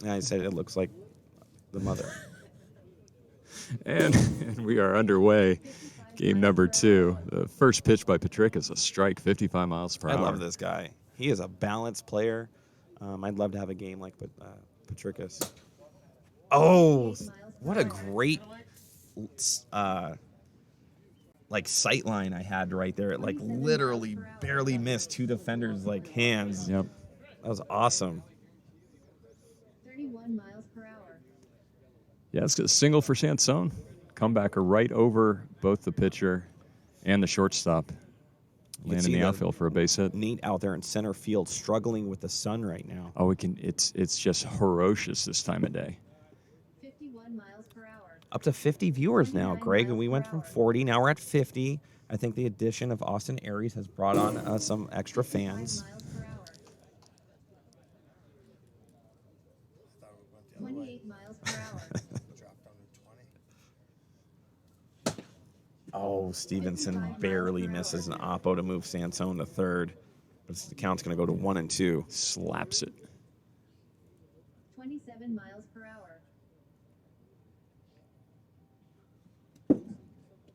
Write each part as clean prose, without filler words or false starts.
And I said it looks like the mother. And we are underway. Game number 2. The first pitch by Patrick is a strike, 55 miles per hour. I love this guy. He is a balanced player. I'd love to have a game like Patricus. Oh, what a great like sight line I had right there. It like literally barely missed 2 defenders' like hands. Yep. That was awesome. 31 miles per hour. Yeah, it's a single for Sansone. Comebacker right over both the pitcher and the shortstop. Land in the outfield for a base hit. Nate out there in center field struggling with the sun right now. Oh, it's just ferocious this time of day. 51 miles per hour. Up to 50 viewers now, Greg, and we went from 40. Now we're at 50. I think the addition of Austin Aries has brought on some extra fans. 28 miles per hour. Oh, Stevenson barely misses an oppo to move Sansone to third. But the count's going to go to 1 and 2. Slaps it. 27 miles per hour.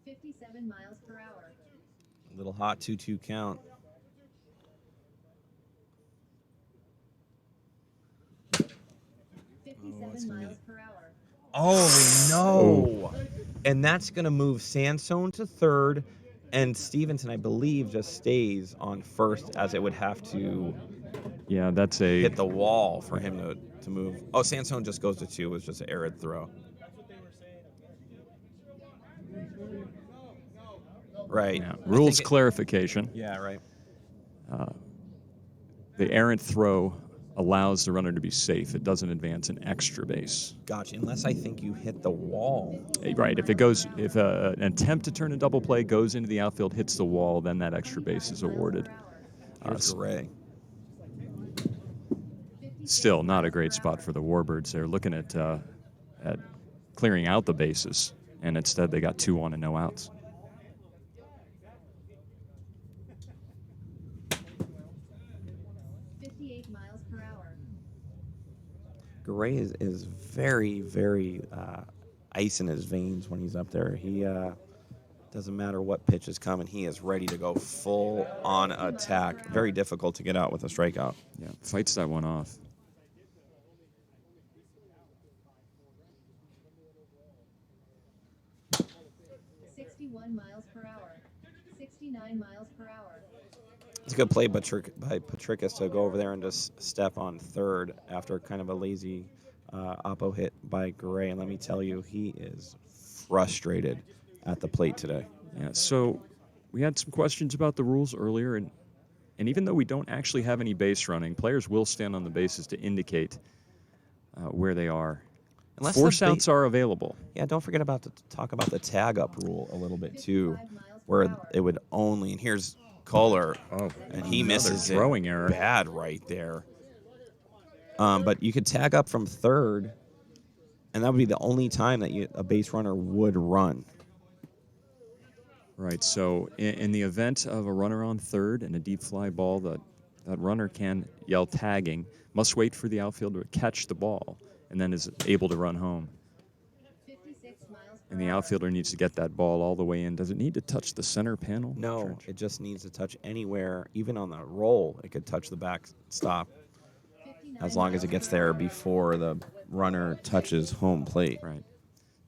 57 miles per hour. Little hot 2-2 count. Oh, 57 miles per hour. Oh, no. And that's going to move Sansone to third. And Stevenson, I believe, just stays on first, as it would have to that's a hit the wall for him to move. Oh, Sansone just goes to 2. It was just an errant throw. Right. Yeah. Rules clarification. Yeah, right. The errant throw allows the runner to be safe. It doesn't advance an extra base. Gotcha. Unless I think you hit the wall. Right. If an attempt to turn a double play goes into the outfield, hits the wall, then that extra base is awarded. Here's Ray. Still not a great spot for the Warbirds. They're looking at clearing out the bases, and instead they got 2 on and no outs. Gray is very, very ice in his veins when he's up there. He doesn't matter what pitch is coming. He is ready to go full on attack. Very difficult to get out with a strikeout. Yeah, fights that one off. Miles per hour. 69 miles per hour. It's a good play by Patricus to go over there and just step on third after kind of a lazy oppo hit by Gray. And let me tell you, he is frustrated at the plate today. Yeah, so we had some questions about the rules earlier, and even though we don't actually have any base running, players will stand on the bases to indicate where they are. Force outs are available. Yeah, don't forget to talk about the tag-up rule a little bit, too, where it would only, and here's Kohler, and he misses throwing error. Bad right there. But you could tag up from third, and that would be the only time that a base runner would run. Right, so in the event of a runner on third and a deep fly ball, that runner can yell tagging, must wait for the outfielder to catch the ball, and then is able to run home. And the outfielder needs to get that ball all the way in. Does it need to touch the center panel? No, it just needs to touch anywhere. Even on the roll, it could touch the backstop as long as it gets there before the runner touches home plate. Right.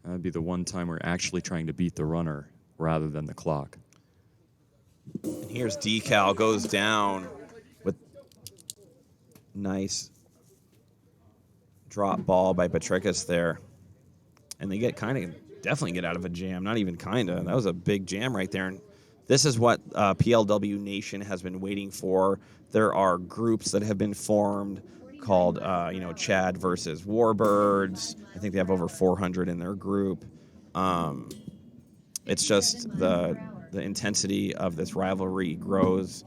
That would be the one time we're actually trying to beat the runner rather than the clock. And here's Decal, goes down with nice drop ball by Patricus there. And they definitely get out of a jam. Not even kind of. That was a big jam right there. And this is what PLW Nation has been waiting for. There are groups that have been formed called, Chad versus Warbirds. I think they have over 400 in their group. It's just the intensity of this rivalry grows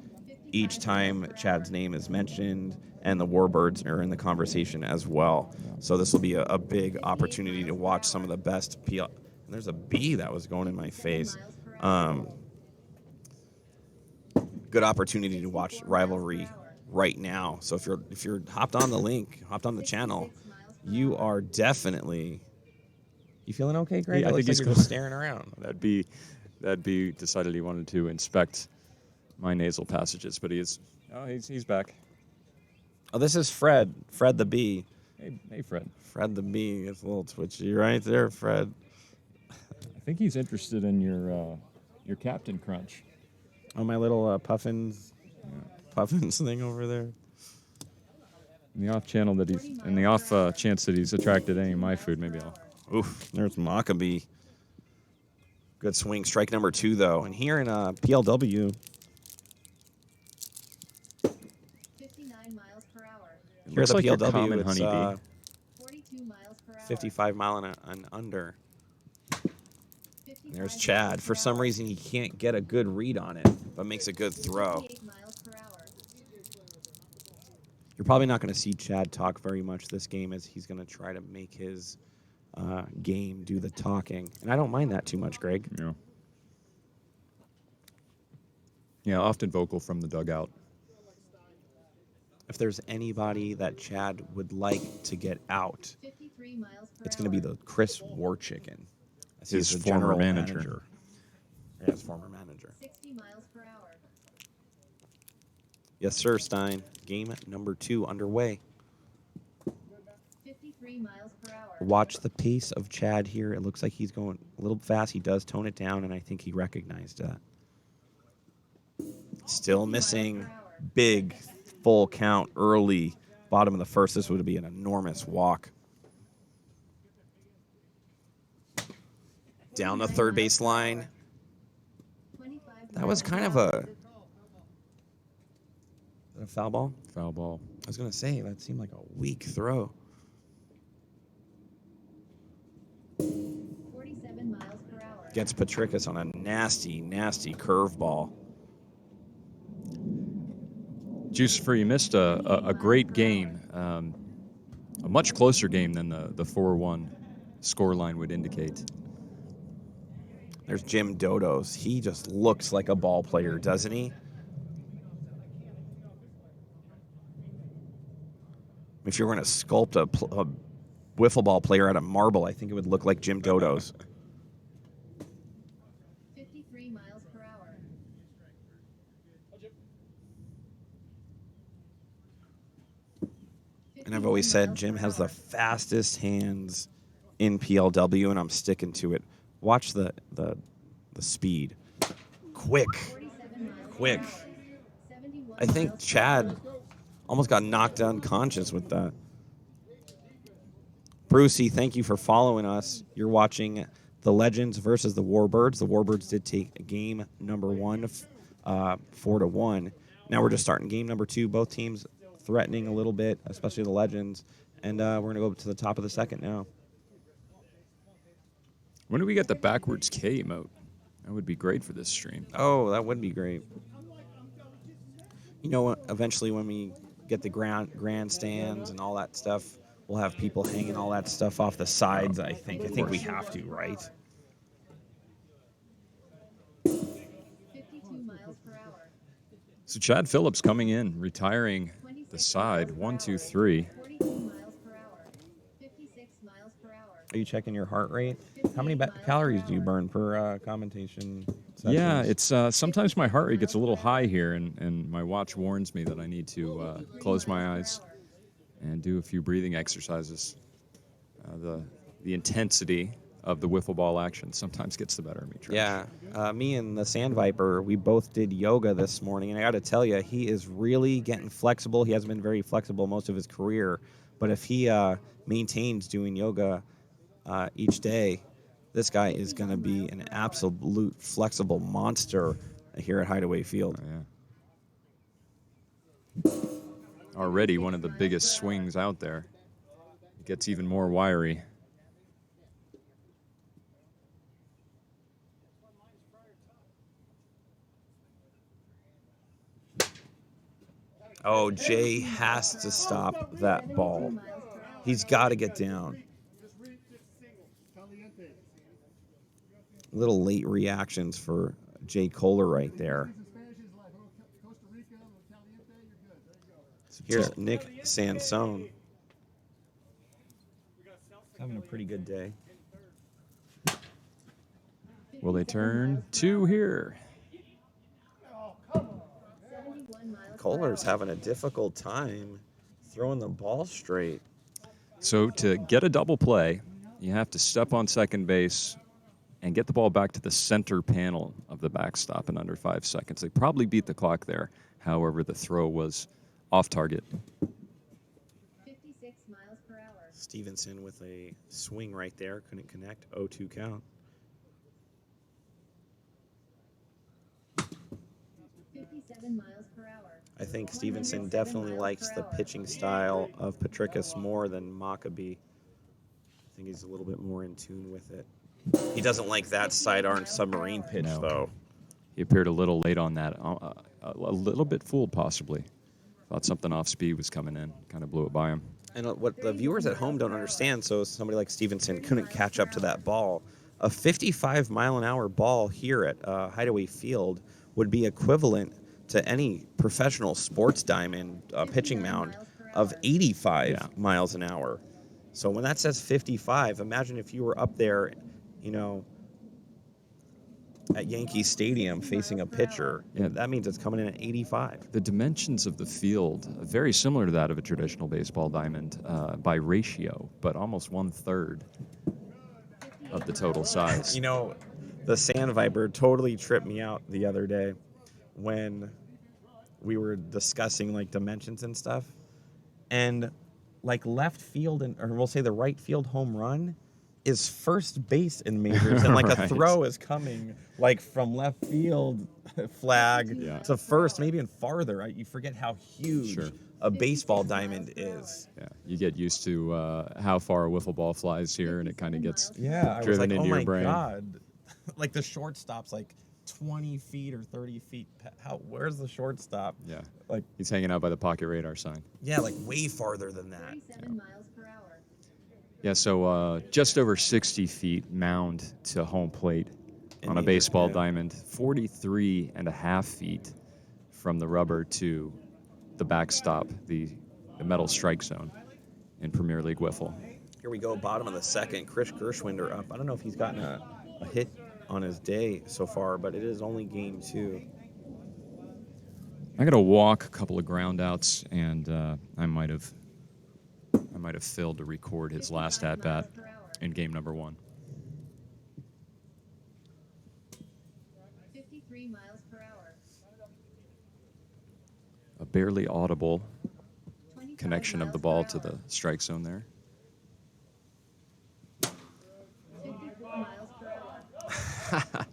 each time Chad's name is mentioned, and the Warbirds are in the conversation as well. So this will be a big opportunity to watch some of the best PL. And there's a bee that was going in my face. Good opportunity to watch rivalry right now. So if you're hopped on the link, hopped on the channel, You are definitely. You feeling okay, Greg? I It think looks he's like you're just staring around. That'd be decided he wanted to inspect my nasal passages, but he's back. Oh, this is Fred. Fred the bee. Hey, Fred. Fred the bee. It's a little twitchy right there, Fred. I think he's interested in your Captain Crunch. Oh, my little puffins thing over there. In the off chance that he's attracted to any of my food, maybe I'll. Oof, there's Maccabee. Good swing. Strike number 2, though. And here in PLW, 59 miles per hour. here at the Looks like your PLW, common it's honeybee. 42 miles per hour. 55 mile and under. 55 There's miles Chad. per For some hour. reason, he can't get a good read on it, but makes a good throw. 58 miles per hour. You're probably not going to see Chad talk very much this game, as he's going to try to make his game do the talking. And I don't mind that too much, Greg. Yeah. Yeah, often vocal from the dugout. If there's anybody that Chad would like to get out, 53 miles per it's going to be hour. the Chris Warchicken. As His he's the former general manager. Yeah, his former manager. 60 miles per hour. Yes, sir, Stein. Game number 2 underway. 53 miles per hour. Watch the pace of Chad here. It looks like he's going a little fast. He does tone it down, and I think he recognized that. Still missing. Big full count early. Bottom of the first. This would be an enormous walk. Down the third base line. 25 That was miles kind of per hour. a foul ball. Foul ball. I was going to say, that seemed like a weak throw. 47 miles per hour. Gets Patricus on a nasty, nasty curveball. Juice-Free, you missed a great game, a much closer game than the 4-1 scoreline would indicate. There's Jim Dodos. He just looks like a ball player, doesn't he? If you were going to sculpt a wiffle ball player out of marble, I think it would look like Jim Dodos. 53 miles per hour. And I've always said Jim has the fastest hands in PLW, and I'm sticking to it. Watch the speed. Quick. 47 miles Quick. per hour. 71 I think miles per Chad hour. almost got knocked unconscious with that. Brucey, thank you for following us. You're watching the Legends versus the Warbirds. The Warbirds did take game number 1, 4-1. Now we're just starting game number 2. Both teams threatening a little bit, especially the Legends. And we're going to go to the top of the second now. When do we get the backwards K emote? That would be great for this stream. Oh, that would be great. You know, eventually when we get the grandstands and all that stuff, we'll have people hanging all that stuff off the sides, I think. I think we have to, right? 52 miles per hour. So Chad Phillips coming in, retiring the 26 side. miles per 1, 2, hour. 3. 42 miles per hour. 56 miles per hour. Are you checking your heart rate? How many calories do you burn per commentation session? Yeah, it's sometimes my heart rate gets a little high here, and my watch warns me that I need to close my eyes and do a few breathing exercises. The intensity of the wiffle ball action sometimes gets the better of me. Trish. Yeah, me and the Sand Viper, we both did yoga this morning, and I got to tell you, he is really getting flexible. He hasn't been very flexible most of his career, but if he maintains doing yoga each day, this guy is going to be an absolute flexible monster here at Hideaway Field. Yeah. Already one of the biggest swings out there. It gets even more wiry. Oh, Jay has to stop that ball. He's got to get down. Little late reactions for Jay Kohler right there. Here's Nick Sansone. having a pretty good day. Will they turn 2 here? 71 miles per Kohler's hour. having a difficult time throwing the ball straight. So to get a double play, you have to step on second base and get the ball back to the center panel of the backstop in under 5 seconds. They probably beat the clock there. However, the throw was off target. 56 miles per hour. Stevenson with a swing right there. Couldn't connect. 0-2 count. 57 miles per hour. I think Stevenson definitely likes the pitching style of Petricus more than Maccabee. I think he's a little bit more in tune with it. He doesn't like that sidearm submarine pitch, No. though. He appeared a little late on that, a little bit fooled possibly. Thought something off speed was coming in, kind of blew it by him. And what the viewers at home don't understand, so somebody like Stevenson couldn't catch up to that ball. A 55-mile-an-hour ball here at Hideaway Field would be equivalent to any professional sports diamond pitching mound of 85 miles an hour. So when that says 55, imagine if you were up there, at Yankee Stadium facing a pitcher. Yeah. That means it's coming in at 85. The dimensions of the field are very similar to that of a traditional baseball diamond by ratio, but almost 1/3 of the total size. The Sand Viper totally tripped me out the other day when we were discussing dimensions and stuff. And left field, or we'll say the right field home run is first base in majors, and a Right. throw is coming from left field flag to first, maybe even farther. You forget how huge Sure. a baseball diamond is. Yeah, you get used to how far a wiffle ball flies here, and it kind of gets Yeah, I was driven like, into oh your my brain. god, the shortstop's 20 feet or 30 feet. Where's the shortstop? Yeah, Like, he's hanging out by the pocket radar sign. yeah, way farther than that. 37 miles per hour. Yeah, so just over 60 feet mound to home plate In on a major, baseball yeah. diamond, 43.5 feet from the rubber to the backstop, the metal strike zone in Premier League Wiffle. Here we go, bottom of the second. Chris Gershwinder up. I don't know if he's gotten a hit on his day so far, but it is only game 2. I got to walk a couple of ground outs, and I might have failed to record his last at bat in game number 1. 53 miles per hour. A barely audible 25 connection of the miles ball per to the hour. strike zone there. 54 miles per hour.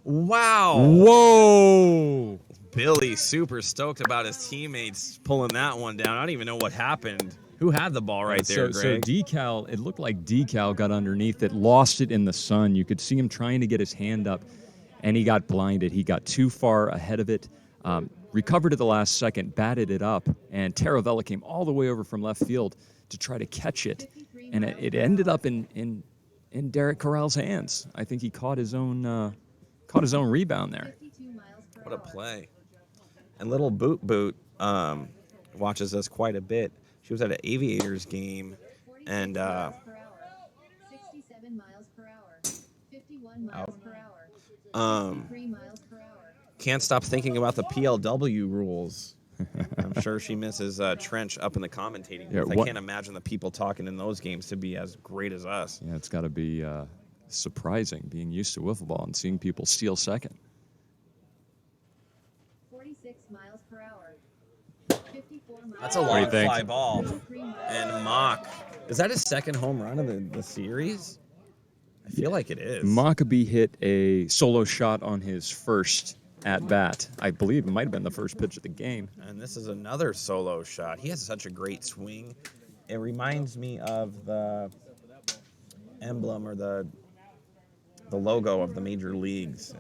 Wow. Whoa! Billy super stoked about his teammates pulling that one down. I don't even know what happened. Who had the ball right there, So Greg? Decal, it looked like Decal got underneath it, lost it in the sun. You could see him trying to get his hand up, and he got blinded. He got too far ahead of it, recovered at the last second, batted it up, and Taravella came all the way over from left field to try to catch it, and it ended up in Derek Corral's hands. I think he caught his own rebound there. 52 miles per What a hour. play. And little Boot watches us quite a bit. She was at an Aviators game, 46 and miles per hour. 67 miles per hour. 51 miles per hour. 53 miles per hour. can't stop thinking about the PLW rules. I'm sure she misses Trench up in the commentating Yeah, booth. I what- can't imagine the people talking in those games to be as great as us. Yeah, it's got to be surprising being used to wiffle ball and seeing people steal second. 46 miles per hour. 54 miles That's a What do you long think? fly ball. 53 miles And Mock. Is that his second home run of the series? I feel like it is. Maccabee hit a solo shot on his first at-bat. I believe it might have been the first pitch of the game. And this is another solo shot. He has such a great swing. It reminds me of the emblem or the logo of the major leagues.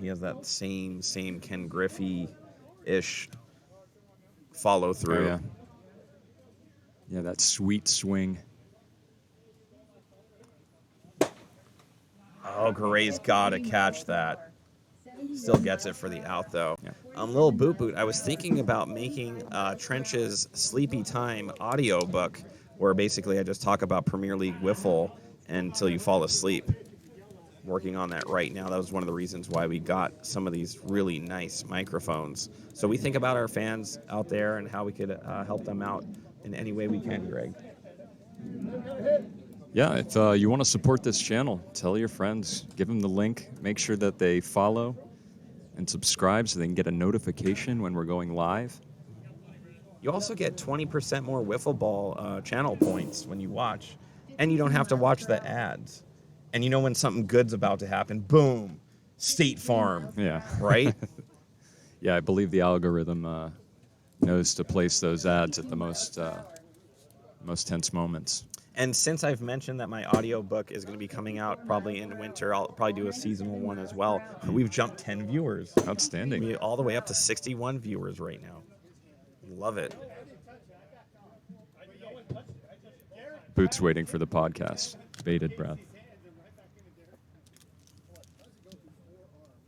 He has that same Ken Griffey-ish follow through. Oh, yeah. Yeah, that sweet swing. Oh, Garay's got to catch that. Still gets it for the out, though. Yeah. Little Boot, I was thinking about making Trench's Sleepy Time audio book where basically I just talk about Premier League WIFFLE until you fall asleep. Working on that right now. That was one of the reasons why we got some of these really nice microphones. So we think about our fans out there and how we could help them out in any way we can, Greg. Yeah, if you want to support this channel, tell your friends, give them the link, make sure that they follow and subscribe so they can get a notification when we're going live. You also get 20% more Wiffle Ball channel points when you watch, and you don't have to watch the ads. And you know when something good's about to happen, boom, State Farm, Yeah. right? Yeah, I believe the algorithm knows to place those ads at the most tense moments. And since I've mentioned that my audiobook is going to be coming out probably in winter, I'll probably do a seasonal one as well. We've jumped 10 viewers. Outstanding. We're all the way up to 61 viewers right now. Love it. Boots waiting for the podcast. Bated breath.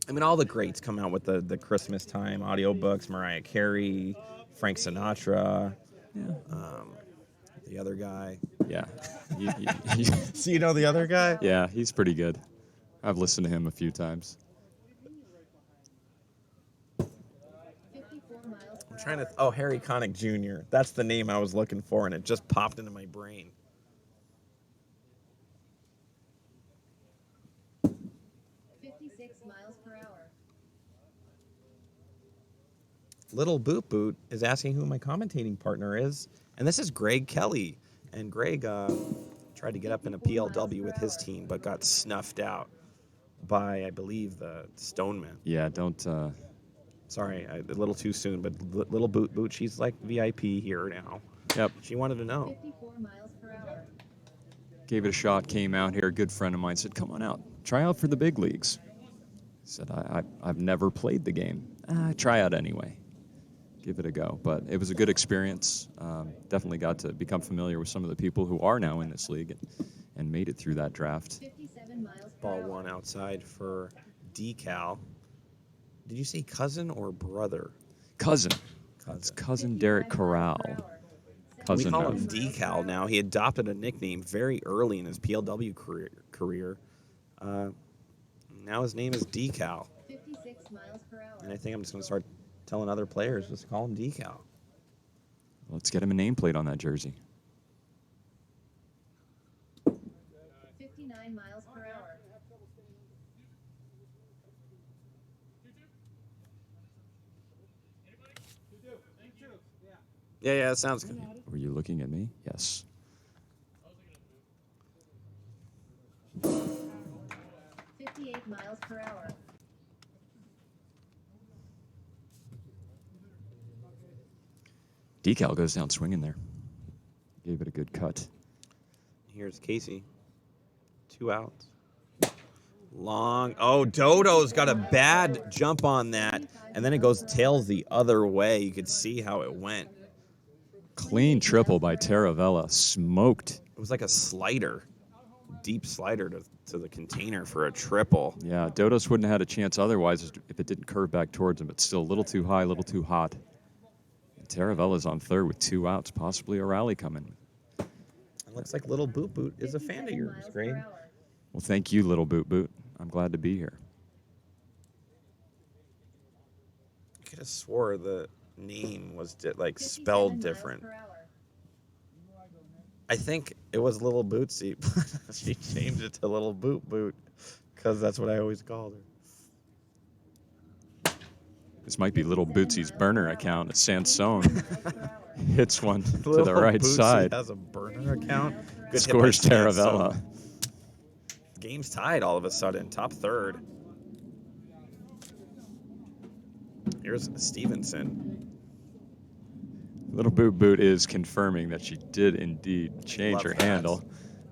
I mean, all the greats come out with the Christmas time audiobooks. Mariah Carey, Frank Sinatra, Yeah. the other guy. Yeah. So you know the other guy? Yeah, he's pretty good. I've listened to him a few times. 54 miles per I'm trying to. Oh, Harry Connick Jr. That's the name I was looking for, and it just popped into my brain. 56 miles per hour. Little Boot Boot is asking who my commentating partner is, and this is Greg Kelly. And Greg tried to get up in a PLW with his team, but got snuffed out by, I believe, the Stoneman. Yeah, don't. Sorry, a little too soon, but Little Boot Boot, she's like VIP here now. Yep. She wanted to know. 54 miles per hour. Gave it a shot, came out here. A good friend of mine said, come on out. Try out for the big leagues. I said, I've never played the game. Try out anyway. Give it a go. But it was a good experience. Definitely got to become familiar with some of the people who are now in this league and made it through that draft. 57 miles per Ball hour. one outside for Decal. Did you say cousin or brother? Cousin. It's cousin Derek 55 miles per Corral. hour. Cousin We call of- him Decal now. He adopted a nickname very early in his PLW career. Now his name is Decal. 56 miles per hour. And I think I'm just going to start telling other players just call him Decal. Let's get him a nameplate on that jersey. 59 miles per hour. Yeah, that sounds good. Were you looking at me? Yes. 58 miles per hour. Decal goes down swinging there. Gave it a good cut. Here's Casey. 2 outs. Long. Oh, Dodo's got a bad jump on that. And then it goes tails the other way. You could see how it went. Clean triple by Taravella. Smoked. It was like a slider. Deep slider to the container for a triple. Yeah, Dodos wouldn't have had a chance otherwise if it didn't curve back towards him. It's still a little too high, a little too hot. And Taravella's on third with 2 outs, possibly a rally coming. It looks like Little Boot Boot is a fan of 57 yours, miles per Greg. hour. Well, thank you, Little Boot Boot. I'm glad to be here. I could have swore the name was 57 spelled miles different. per hour. I think it was Little Bootsy. She changed it to Little Boot Boot because that's what I always called her. This might be Little Bootsy's burner account. It's Sansone. Hits one to the Little right Bootsy side. has a burner account. Good hit Scores by Sansone. Taravella. Game's tied all of a sudden. Top third. Here's Stevenson. Little Boot Boot is confirming that she did indeed change Love her that. handle.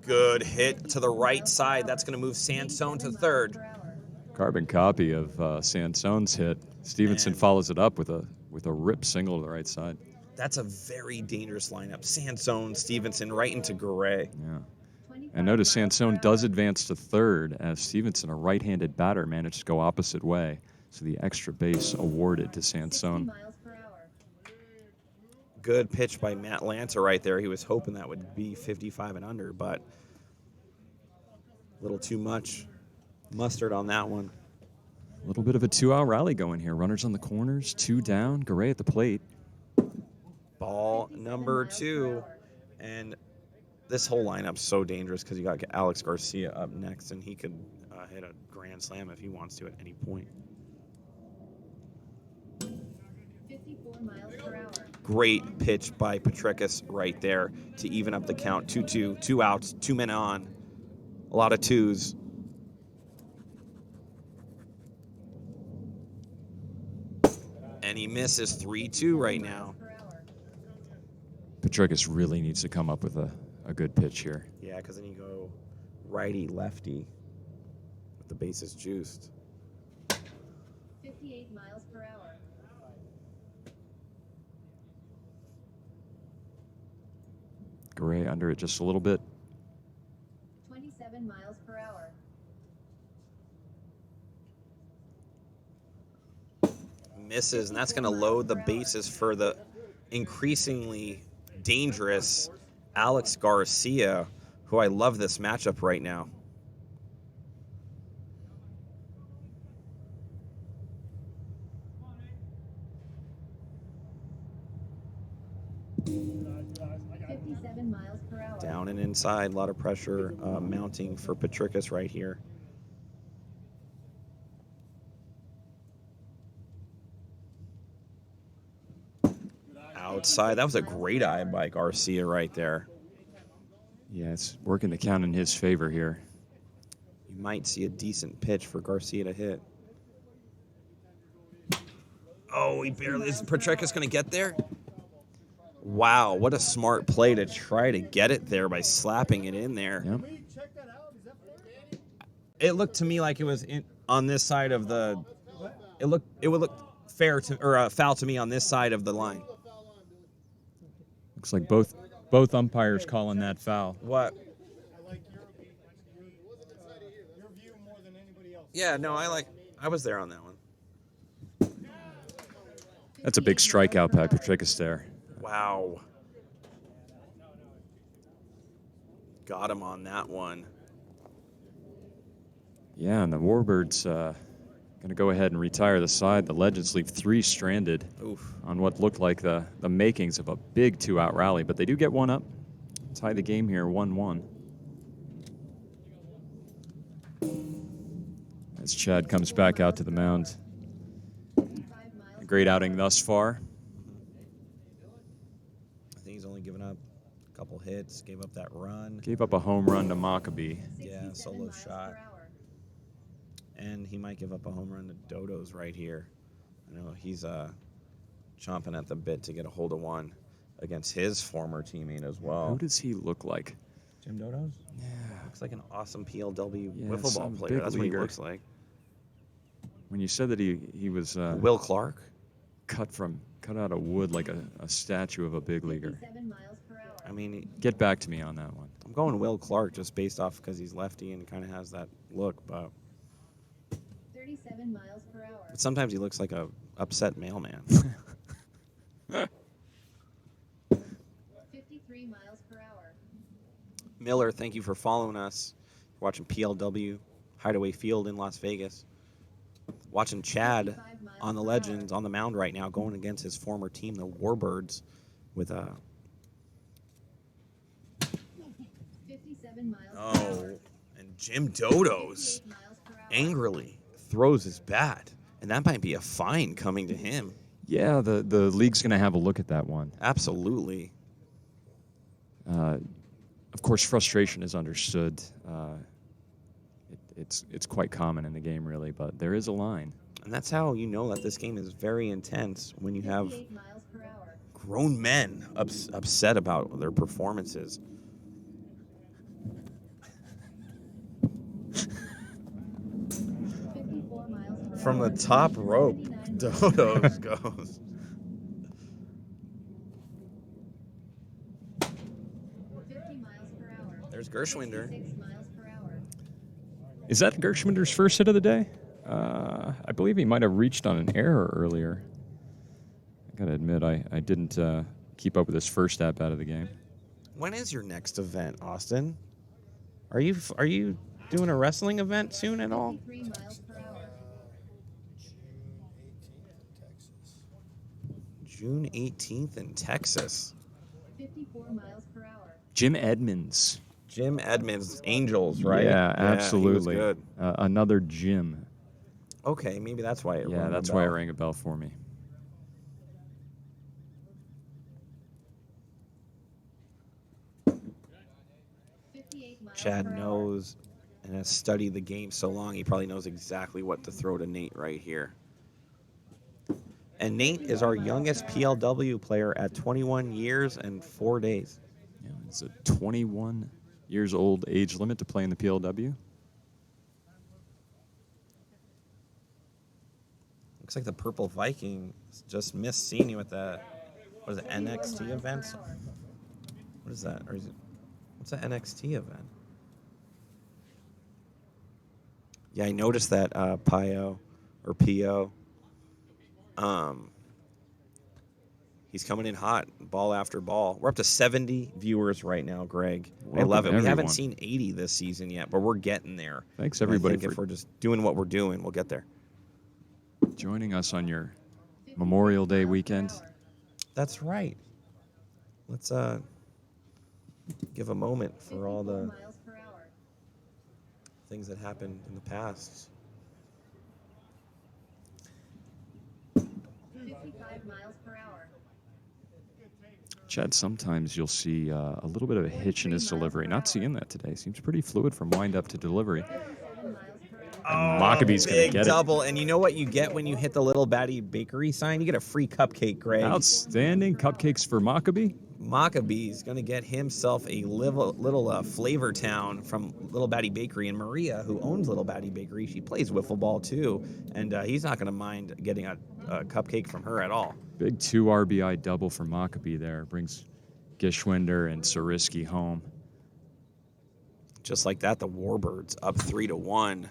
Good hit to the right side. That's going to move Sansone to 57 third. miles per hour. Carbon copy of Sansone's hit. Stevenson And- follows it up with a rip single to the right side. That's a very dangerous lineup. Sansone, Stevenson, right into Garay. Yeah. 25 And notice miles per Sansone hour. does advance to third as Stevenson, a right-handed batter, managed to go opposite way. So the extra base awarded to 60 Sansone. miles per hour. good pitch by Matt Lanta right there. He was hoping that would be 55 and under, but a little too much mustard on that one. A little bit of a 2-out rally going here. Runners on the corners, 2 down. Garay at the plate. Ball number 2. And this whole lineup's so dangerous because you got Alex Garcia up next, and he could hit a grand slam if he wants to at any point. 54 miles per hour. Great pitch by Petricus right there to even up the count. 2-2, 2 outs, 2 men on. A lot of twos. And he misses 3-2 right now. Petricus really needs to come up with a good pitch here. Yeah, because then you go righty lefty with the bases juiced. 58 miles per hour. Garay under it just a little bit. 27 miles per hour. Misses, and that's going to load the bases for the increasingly dangerous Alex Garcia, who I love this matchup right now. Miles per hour. Down and inside, a lot of pressure mounting for Petricus right here. Outside, that was a great eye by Garcia right there. Yeah, it's working the count in his favor here. You might see a decent pitch for Garcia to hit. Oh, he barely, is Petricus going to get there? Wow, what a smart play to try to get it there by slapping it in there. Yep. It looked to me like it was on this side of the. It would look fair to or foul to me on this side of the line. Looks like both umpires calling that foul. What? I like your view more than anybody else. Yeah, no, I was there on that one. That's a big strikeout by Petricus there. Wow. Got him on that one. Yeah, and the Warbirds going to go ahead and retire the side. The Legends leave 3 stranded. Oof. On what looked like the makings of a big 2-out rally, but they do get one up. Tie the game here, 1-1. As Chad comes back out to the mound. A great outing thus far. I think he's only given up a couple hits, gave up that run. Gave up a home run to Maccabee. Yeah, solo shot. And he might give up a home run to Dodos right here. I know he's chomping at the bit to get a hold of one against his former teammate as well. Who does he look like? Jim Dodos? Yeah. Looks like an awesome PLW Yeah, wiffle ball some player. big That's what he leaguer. looks like. When you said that he was Will Clark? cut out of wood like a statue of a big leaguer. 57 miles per hour. I mean, Get back to me on that one. I'm going Will Clark just based off because he's lefty and kind of has that look, but 37 miles per hour. sometimes he looks like a upset mailman. 53 miles per hour. Miller, thank you for following us. Watching PLW Hideaway Field in Las Vegas. Watching Chad on the Legends on the mound right now, going against his former team, the Warbirds, with a 57 miles per hour. oh, and Jim Dodos 58 miles per hour. angrily throws his bat, and that might be a fine coming to him. Yeah, the league's going to have a look at that one. Absolutely. Of course, frustration is understood. It's quite common in the game, really, but there is a line. And that's how you know that this game is very intense when you have 58 miles per hour. grown men upset about their performances. 54 miles per From hour. the top rope, 79 Dodos goes. 50 miles per hour. There's Gershwinder. 66 miles per hour. Is that Gershwinder's first hit of the day? I believe he might have reached on an error earlier. I got to admit, I didn't keep up with his first at bat of the game. When is your next event, Austin? Are you doing a wrestling event soon at all? 53 miles per hour. June 18th in Texas. 54 miles per hour. Jim Edmonds. Jim Edmonds, Angels, right? Yeah, absolutely. He was good. Another Jim. Okay, maybe that's why it rang a That's why it bell. rang a bell for me. Chad knows and has studied the game so long, he probably knows exactly what to throw to Nate right here. And Nate is our youngest PLW player at 21 years and 4 days. Yeah, it's a 21 years old age limit to play in the PLW. Looks like the Purple Viking just missed seeing you at the, what is it, NXT event? What is that? Or is it, what's the NXT event? Yeah, I noticed that, Pio, or P.O. He's coming in hot, ball after ball. We're up to 70 viewers right now, Greg. I love it. We haven't seen 80 this season yet, but we're getting there. Thanks, everybody. I think if we're just doing what we're doing, we'll get there. Joining us on your Memorial Day weekend. That's right. Let's give a moment for all the things that happened in the past. 55 miles per hour. Chad, sometimes you'll see a little bit of a hitch in his delivery. Not seeing that today. Seems pretty fluid from wind-up to delivery. 57 miles per hour. And Maccabee's going to Big get double. And you know what you get when you hit the Little Batty Bakery sign? You get a free cupcake, Greg. it. Outstanding cupcakes for Maccabee. Maccabee's going to get himself a little Flavor Town from Little Batty Bakery. And Maria, who owns Little Batty Bakery, she plays wiffle ball too. And he's not going to mind getting a cupcake from her at all. Big 2 RBI double for Maccabee there. Brings Gishwinder and Sariski home. Just like that, the Warbirds up 3-1.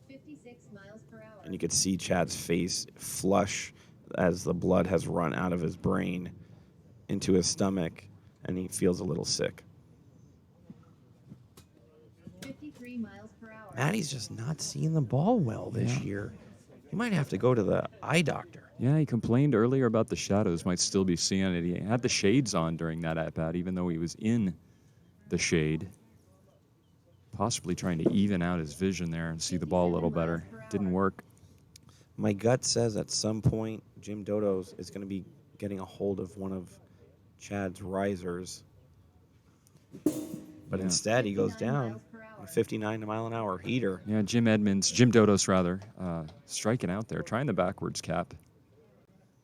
56 miles per hour. And you could see Chad's face flush as the blood has run out of his brain into his stomach, and he feels a little sick. 53 miles per hour. Maddie's just not seeing the ball well this year. He might have to go to the eye doctor. Yeah, he complained earlier about the shadows. Might still be seeing it. He had the shades on during that at-bat, even though he was in the shade. Possibly trying to even out his vision there and see the ball a little better. Didn't work. My gut says at some point Jim Dodos is going to be getting a hold of one of Chad's risers. But instead he goes down. A 59-mile-an-hour heater. Yeah, Jim Dodos rather, striking out there, trying the backwards cap,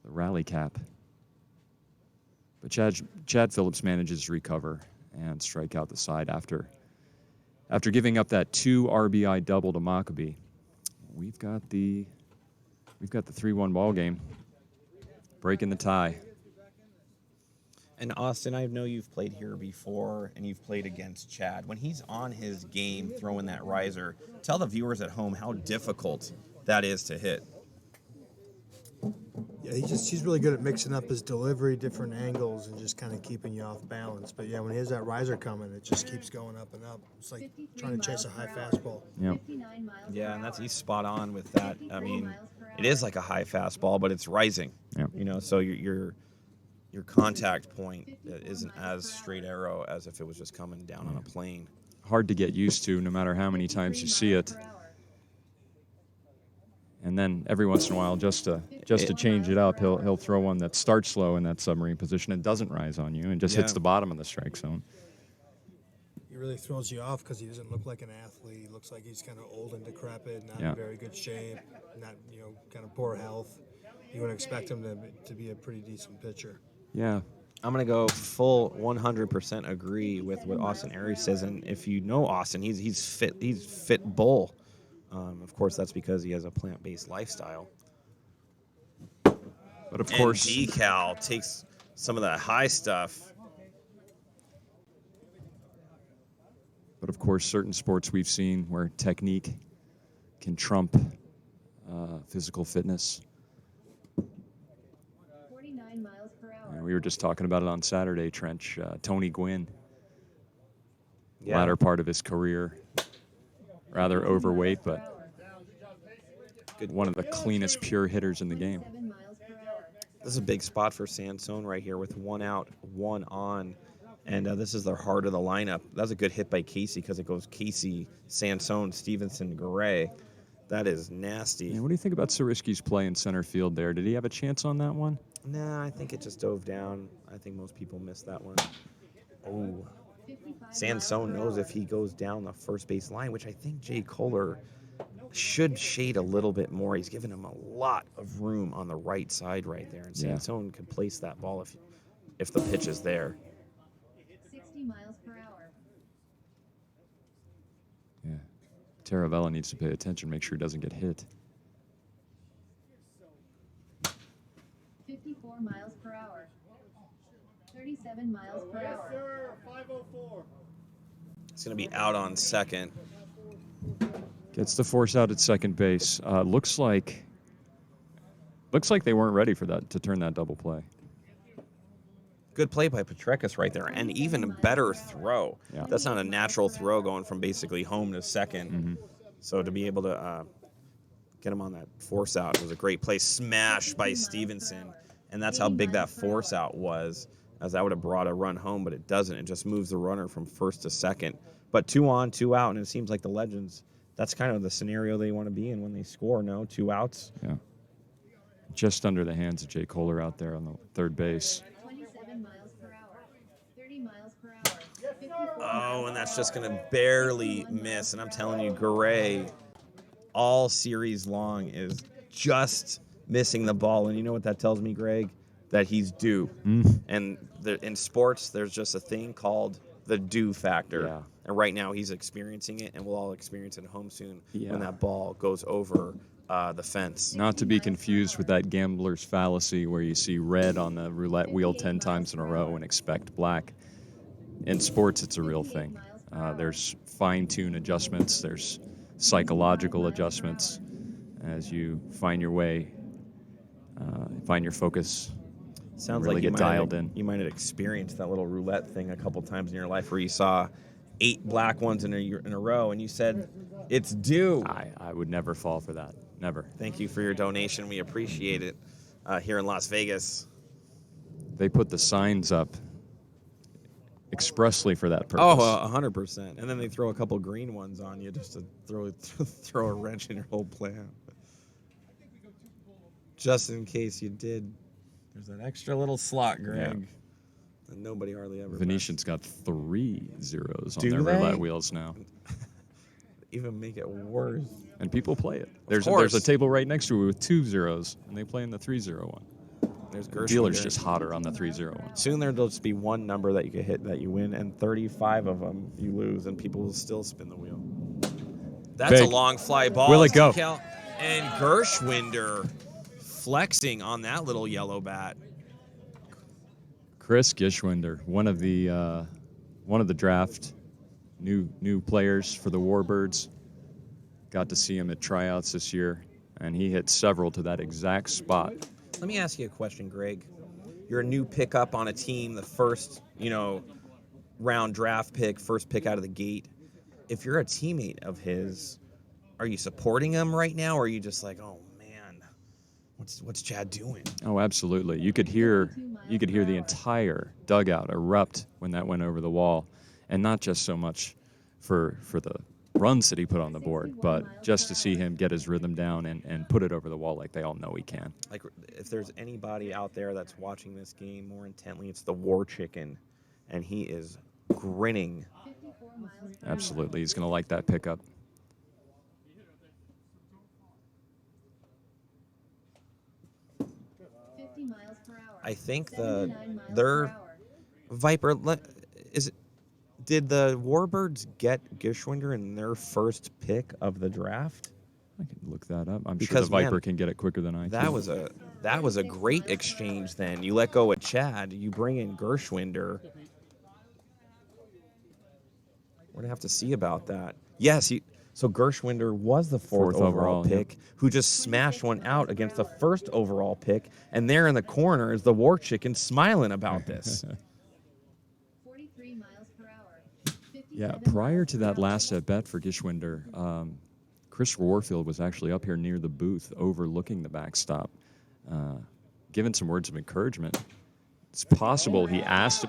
the rally cap. But Chad Phillips manages to recover and strike out the side after giving up that 2 RBI double to Maccabee. We've got the 3-1 ball game, breaking the tie. And Austin, I know you've played here before, and you've played against Chad. When he's on his game throwing that riser, tell the viewers at home how difficult that is to hit. Yeah, he's really good at mixing up his delivery, different angles, and just kind of keeping you off balance. But yeah, when he has that riser coming, it just keeps going up and up. It's like trying to chase a high fastball. Yep. 59 miles per Yeah, and hour. he's spot on with that. I mean, it is like a high fastball, but it's rising. Yep. You know, so your contact point isn't as straight arrow as if it was just coming down on a plane. Hard to get used to, no matter how many times you see it. And then every once in a while, just to change it up, he'll throw one that starts slow in that submarine position and doesn't rise on you and just hits the bottom of the strike zone. He really throws you off because he doesn't look like an athlete. He looks like he's kind of old and decrepit, not in very good shape, not kind of poor health. You would expect him to be a pretty decent pitcher. Yeah. I'm going to go full 100% agree with what Austin Aries says. And if you know Austin, he's fit bull. Of course, that's because he has a plant-based lifestyle. But of course, and Decal takes some of that high stuff. But of course, certain sports we've seen where technique can trump physical fitness. 49 miles per hour. We were just talking about it on Saturday, Trench. Tony Gwynn, Yeah. latter part of his career, rather overweight, but Good. one of the cleanest pure hitters in the game. 7 miles per hour. This is a big spot for Sansone right here with 1 out, 1 on. And this is their heart of the lineup. That's a good hit by Casey because it goes Casey, Sansone, Stevenson, Garay. That is nasty. Yeah, what do you think about Sariski's play in center field there? Did he have a chance on that one? Nah, I think it just dove down. I think most people missed that one. Oh, 55 Sansone knows if he goes down the first base line, which I think Jay Kohler should shade a little bit more. He's given him a lot of room on the right side right there. And Yeah. Sansone can place that ball if the pitch is there. 60 miles per hour. Yeah. Taravella needs to pay attention, make sure he doesn't get hit. 54 miles per hour. 37 miles per hour. It's going to be out on second. Gets the force out at second base. Looks like they weren't ready for that, to turn that double play. Good play by Petrekas right there, and even a better throw. Yeah. That's not a natural throw going from basically home to second. Mm-hmm. So to be able to get him on that force out was a great play. Smash by Stevenson, and that's how big that force out was, as that would have brought a run home, but it doesn't. It just moves the runner from first to second. But 2 on, 2 out, and it seems like the Legends, that's kind of the scenario they want to be in when they score, no? 2 outs. Yeah. Just under the hands of Jay Kohler out there on the third base. 27 miles per hour. 30 miles per hour. 54 Oh, and that's just going to barely miss. And I'm telling you, Garay, all series long, is just missing the ball. And you know what that tells me, Greg? That he's due. And in sports, there's just a thing called the due factor. Yeah. And right now, he's experiencing it, and we'll all experience it at home soon Yeah. when that ball goes over the fence. Not to be confused with that gambler's fallacy where you see red on the roulette wheel 10 times in a row and expect black. In sports, it's a real thing. There's fine-tune adjustments. There's psychological adjustments as you find your way, find your focus. Sounds really like get dialed in. You might have experienced that little roulette thing a couple times in your life where you saw 8 black ones in a row, and you said, it's due. I would never fall for that. Never. Thank you for your donation. We appreciate it here in Las Vegas. They put the signs up expressly for that purpose. Oh, 100%. And then they throw a couple green ones on you just to throw a wrench in your whole plan. Just in case you did. There's that extra little slot, Greg. That nobody hardly ever Venetian's got 3 zeros on Do their they? roulette wheels now. even make it worse. And people play it. There's course. a table right next to it with 2 zeros, and they play in the 3-0 one. There's The Gershwin dealer's there. just hotter on the 3-0 one. Soon there'll just be one number that you can hit that you win, and 35 of them you lose, and people will still spin the wheel. That's Big. a long fly ball. Will it go? And Gershwinder flexing on that little yellow bat. Chris Gishwinder, one of the draft new players for the Warbirds. Got to see him at tryouts this year, and he hit several to that exact spot. Let me ask you a question, Greg. You're a new pickup on a team, the first, round draft pick, first pick out of the gate. If you're a teammate of his, are you supporting him right now, or are you just like, oh man, what's Chad doing? Oh, absolutely. You could hear the entire dugout erupt when that went over the wall, and not just so much for the runs that he put on the board, but just to see him get his rhythm down and put it over the wall like they all know he can. Like, if there's anybody out there that's watching this game more intently, it's the War Chicken, and he is grinning. 54 miles per Absolutely. He's going to like that pickup. hour. 50 miles per hour. I think 79 miles their per hour. Viper did the Warbirds get Gishwinder in their first pick of the draft? I can look that up. I'm Because, sure the Viper man, can get it quicker than I can. That was a great exchange. Then you let go of Chad, you bring in Gershwinder. We're gonna have to see about that. Yes, So Gershwinder was the fourth overall pick, who just smashed one out against the first overall pick, and there in the corner is the War Chicken smiling about this. 43 miles per hour. Yeah, 57 prior miles to per that hour. last at bat for Gishwinder, Chris Warfield was actually up here near the booth overlooking the backstop, giving some words of encouragement. It's possible he asked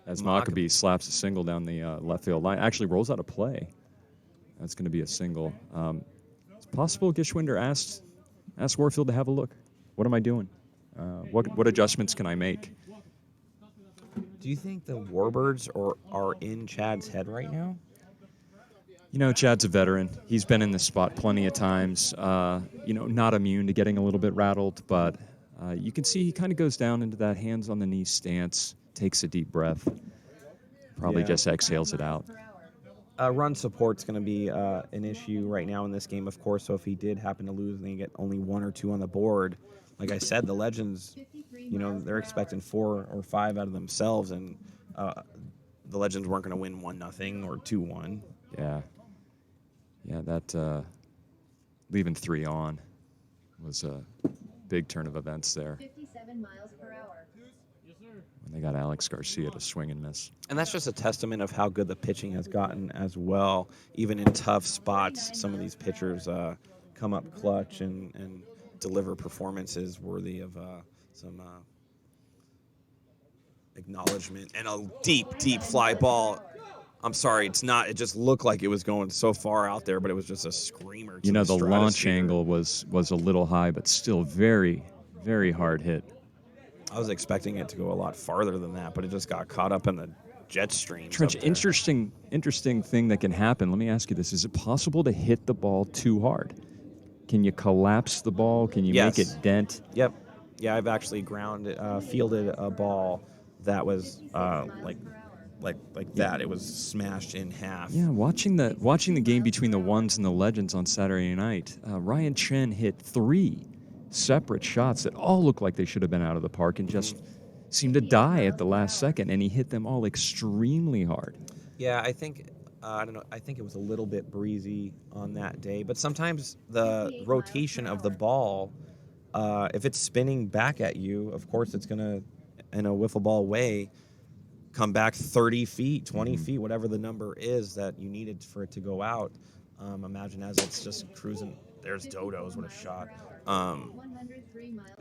as Maccabee slaps a single down the left field line. Actually rolls out a play. That's going to be a single. It's possible Gishwinder asked Warfield to have a look. What am I doing? What adjustments can I make? Do you think the Warbirds are in Chad's head right now? You know, Chad's a veteran. He's been in this spot plenty of times. Not immune to getting a little bit rattled, but you can see he kind of goes down into that hands on the knee stance, takes a deep breath, probably just exhales it out. Run support's going to be an issue right now in this game, of course. So if he did happen to lose and they get only 1 or 2 on the board, like I said, the Legends, they're expecting 4 or 5 out of themselves, and the Legends weren't going to win 1-0 or 2-1. Yeah, that leaving 3 on was a big turn of events there. 57 miles per hour. When they got Alex Garcia to swing and miss. And that's just a testament of how good the pitching has gotten as well. Even in tough spots, some of these pitchers come up clutch and deliver performances worthy of some acknowledgement. And a deep, deep fly ball. I'm sorry, it's not. It just looked like it was going so far out there, but it was just a screamer. The launch angle was a little high, but still very, very hard hit. I was expecting it to go a lot farther than that, but it just got caught up in the jet stream. Trench, interesting thing that can happen. Let me ask you this. Is it possible to hit the ball too hard? Can you collapse the ball? Can you make it dent? Yep. Yeah, I've actually fielded a ball that was like that. It was smashed in half. Yeah, watching the game between the Ones and the Legends on Saturday night, Ryan Chen hit 3 separate shots that all looked like they should have been out of the park and just seemed to die at the last second, and he hit them all extremely hard. Yeah, I think I don't know. I think it was a little bit breezy on that day, but sometimes the rotation of the ball, if it's spinning back at you, of course it's gonna, in a wiffle ball way, come back 30 feet, 20 feet, whatever the number is that you needed for it to go out. Imagine as it's just cruising. There's Dodo's. What a shot.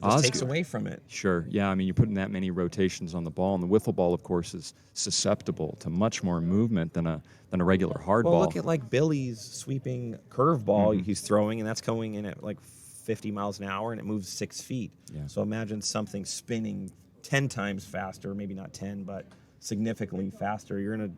Just takes away from it. Sure. Yeah, I mean, you're putting that many rotations on the ball, and the wiffle ball, of course, is susceptible to much more movement than a regular hard ball. Well, look at like Billy's sweeping curveball he's throwing, and that's going in at like 50 miles an hour, and it moves 6 feet. Yeah. So imagine something spinning 10 times faster, maybe not 10, but significantly faster. You're going to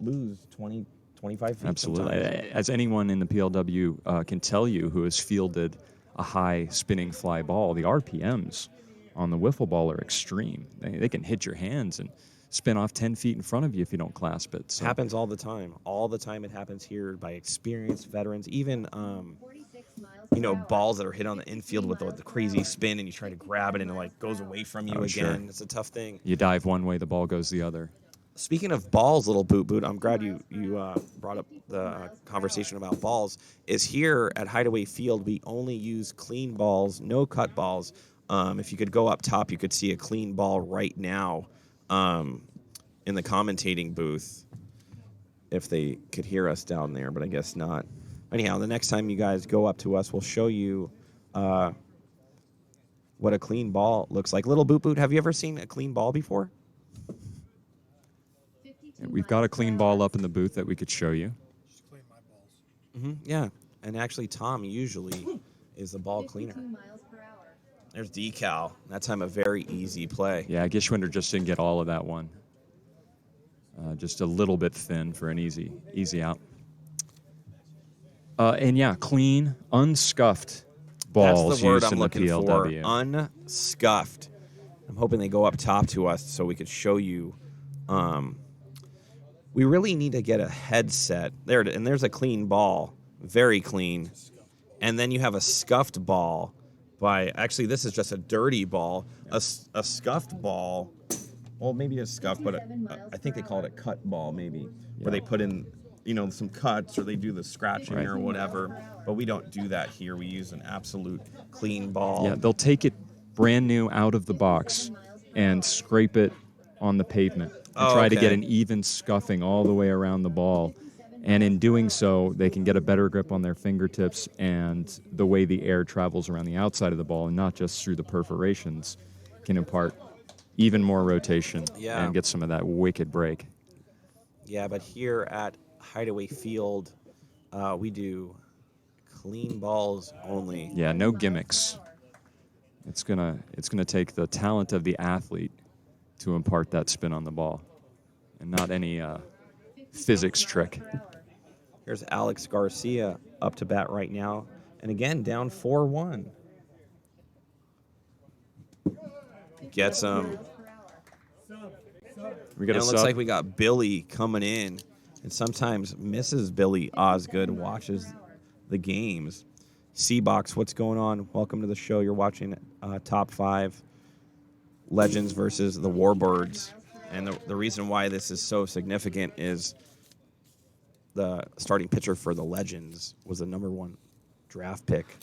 lose 20, 25 feet. Absolutely. Sometimes. As anyone in the PLW can tell you who has fielded a high spinning fly ball, the RPMs on the wiffle ball are extreme. They can hit your hands and spin off 10 feet in front of you if you don't clasp it. So. Happens all the time. All the time it happens here by experienced veterans. Even, balls that are hit on the infield with the crazy spin, and you try to grab it and it like goes away from you again. Sure. It's a tough thing. You dive one way, the ball goes the other. Speaking of balls, little boot, I'm glad you brought up the conversation about balls. Is here at Hideaway Field, we only use clean balls, no cut balls. If you could go up top, you could see a clean ball right now in the commentating booth if they could hear us down there, but I guess not. Anyhow, the next time you guys go up to us, we'll show you what a clean ball looks like. Little boot, have you ever seen a clean ball before? We've got a clean ball up in the booth that we could show you. Just clean my balls. Yeah, and actually Tom usually is the ball cleaner. miles per hour. There's decal. That time a very easy play. Yeah, Gishwinder just didn't get all of that one. Just a little bit thin for an easy out. Clean, unscuffed balls. That's the word used I'm in the looking PLW. for. Unscuffed. I'm hoping they go up top to us so we could show you. We really need to get a headset. There's a clean ball. Very clean. And then you have a scuffed ball actually, this is just a dirty ball. A scuffed ball. Well, maybe it's scuffed, but I think they call it a cut ball, maybe, where they put in some cuts or they do the scratching Right. or whatever. But we don't do that here. We use an absolute clean ball. Yeah, they'll take it brand new out of the box and scrape it on the pavement and try to get an even scuffing all the way around the ball. And in doing so, they can get a better grip on their fingertips and the way the air travels around the outside of the ball and not just through the perforations can impart even more rotation and get some of that wicked break. Yeah, but here at Hideaway Field, we do clean balls only. Yeah, no gimmicks. It's gonna take the talent of the athlete to impart that spin on the ball, and not any physics trick. Here's Alex Garcia up to bat right now, and again down 4-1. Gets him. We got and a it looks sub. like we got Billy coming in, and sometimes Mrs. Billy Osgood watches the games. C-Box, what's going on? Welcome to the show. You're watching Top 5 Legends versus the Warbirds. And the reason why this is so significant is the starting pitcher for the Legends was the #1 draft pick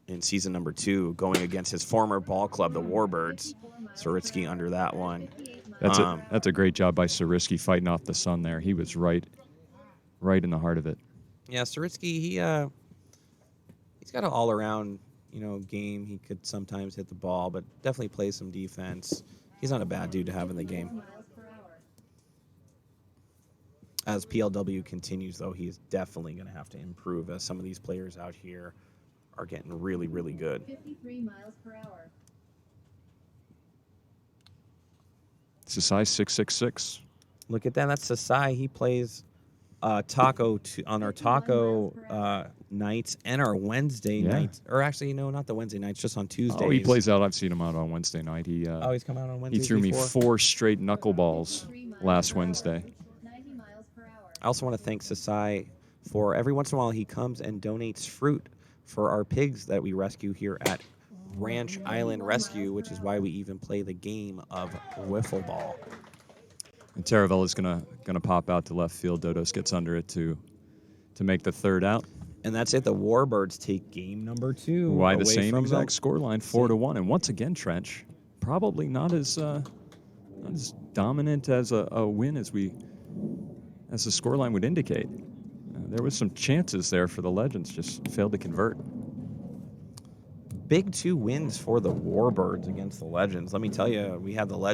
in season number 2, going against his former ball club, the Warbirds. Saritsky under that one. That's a great job by Saritsky fighting off the sun there. He was right in the heart of it. Yeah, Saritsky, he's got an all-around, game. He could sometimes hit the ball, but definitely plays some defense. He's not a bad dude to have in the game. As PLW continues, though, he's definitely going to have to improve as some of these players out here are getting really, really good. 53 miles per hour. Sasai 666. Look at that. That's Sasai. He plays taco on our taco nights and our Wednesday nights. Or actually, not the Wednesday nights, just on Tuesdays. Oh, he plays out. I've seen him out on Wednesday night. He's come out on Wednesday. He threw me 4 straight knuckleballs last Wednesday. 90 miles per hour. I also want to thank Sasai for every once in a while he comes and donates fruit for our pigs that we rescue here at Ranch Island Rescue, which is why we even play the game of wiffle ball. And Taravella's gonna pop out to left field. Dodos gets under it to make the third out. And that's it. The Warbirds take game number 2. Why the away same from exact them. scoreline, 4-1. And once again, Trench, probably not as dominant as a win as the scoreline would indicate. There was some chances there for the Legends, just failed to convert. Big 2 wins for the Warbirds against the Legends. Let me tell you, we had the Legends